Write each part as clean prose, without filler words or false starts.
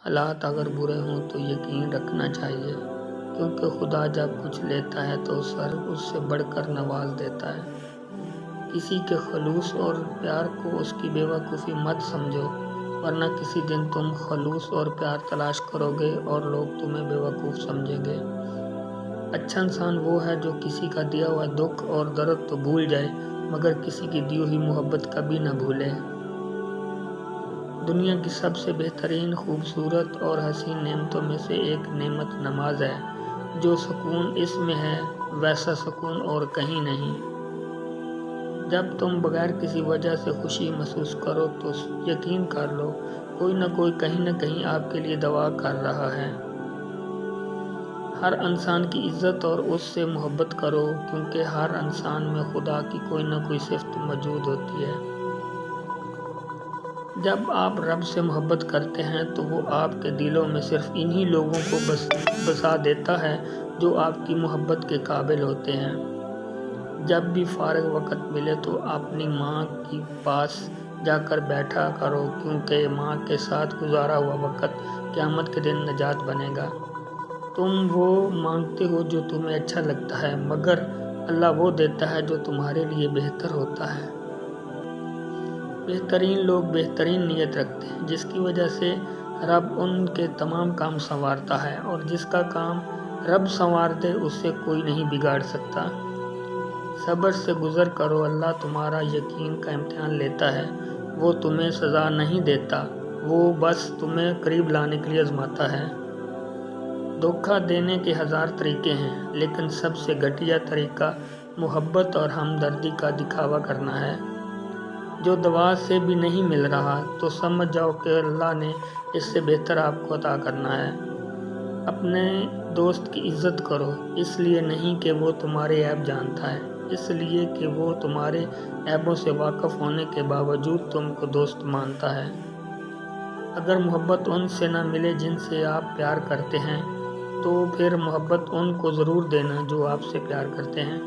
حالات اگر برے ہوں تو یقین رکھنا چاہیے، کیونکہ خدا جب کچھ لیتا ہے تو اس سے بڑھ کر نواز دیتا ہے۔ کسی کے خلوص اور پیار کو اس کی بے وقوفی مت سمجھو، ورنہ کسی دن تم خلوص اور پیار تلاش کرو گے اور لوگ تمہیں بے وقوف سمجھیں گے۔ اچھا انسان وہ ہے جو کسی کا دیا ہوا دکھ اور درد تو بھول جائے، مگر کسی کی دی ہوئی محبت کبھی نہ بھولے۔ دنیا کی سب سے بہترین، خوبصورت اور حسین نعمتوں میں سے ایک نعمت نماز ہے۔ جو سکون اس میں ہے ویسا سکون اور کہیں نہیں۔ جب تم بغیر کسی وجہ سے خوشی محسوس کرو تو یقین کر لو کوئی نہ کوئی کہیں نہ کہیں آپ کے لیے دعا کر رہا ہے۔ ہر انسان کی عزت اور اس سے محبت کرو، کیونکہ ہر انسان میں خدا کی کوئی نہ کوئی صفت موجود ہوتی ہے۔ جب آپ رب سے محبت کرتے ہیں تو وہ آپ کے دلوں میں صرف انہی لوگوں کو بسا دیتا ہے جو آپ کی محبت کے قابل ہوتے ہیں۔ جب بھی فارغ وقت ملے تو اپنی ماں کے پاس جا کر بیٹھا کرو، کیونکہ ماں کے ساتھ گزارا ہوا وقت قیامت کے دن نجات بنے گا۔ تم وہ مانگتے ہو جو تمہیں اچھا لگتا ہے، مگر اللہ وہ دیتا ہے جو تمہارے لیے بہتر ہوتا ہے۔ بہترین لوگ بہترین نیت رکھتے ہیں، جس کی وجہ سے رب ان کے تمام کام سنوارتا ہے، اور جس کا کام رب سنوار دے اسے کوئی نہیں بگاڑ سکتا۔ صبر سے گزر کرو، اللہ تمہارا یقین کا امتحان لیتا ہے۔ وہ تمہیں سزا نہیں دیتا، وہ بس تمہیں قریب لانے کے لیے آزماتا ہے۔ دھوکہ دینے کے ہزار طریقے ہیں، لیکن سب سے گھٹیا طریقہ محبت اور ہمدردی کا دکھاوا کرنا ہے۔ جو دعا سے بھی نہیں مل رہا تو سمجھ جاؤ کہ اللہ نے اس سے بہتر آپ کو عطا کرنا ہے۔ اپنے دوست کی عزت کرو، اس لیے نہیں کہ وہ تمہارے عیب جانتا ہے، اس لیے کہ وہ تمہارے عیبوں سے واقف ہونے کے باوجود تم کو دوست مانتا ہے۔ اگر محبت ان سے نہ ملے جن سے آپ پیار کرتے ہیں تو پھر محبت ان کو ضرور دینا جو آپ سے پیار کرتے ہیں۔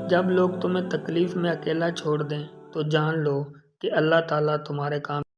جب لوگ تمہیں تکلیف میں اکیلا چھوڑ دیں تو جان لو کہ اللہ تعالیٰ تمہارے کام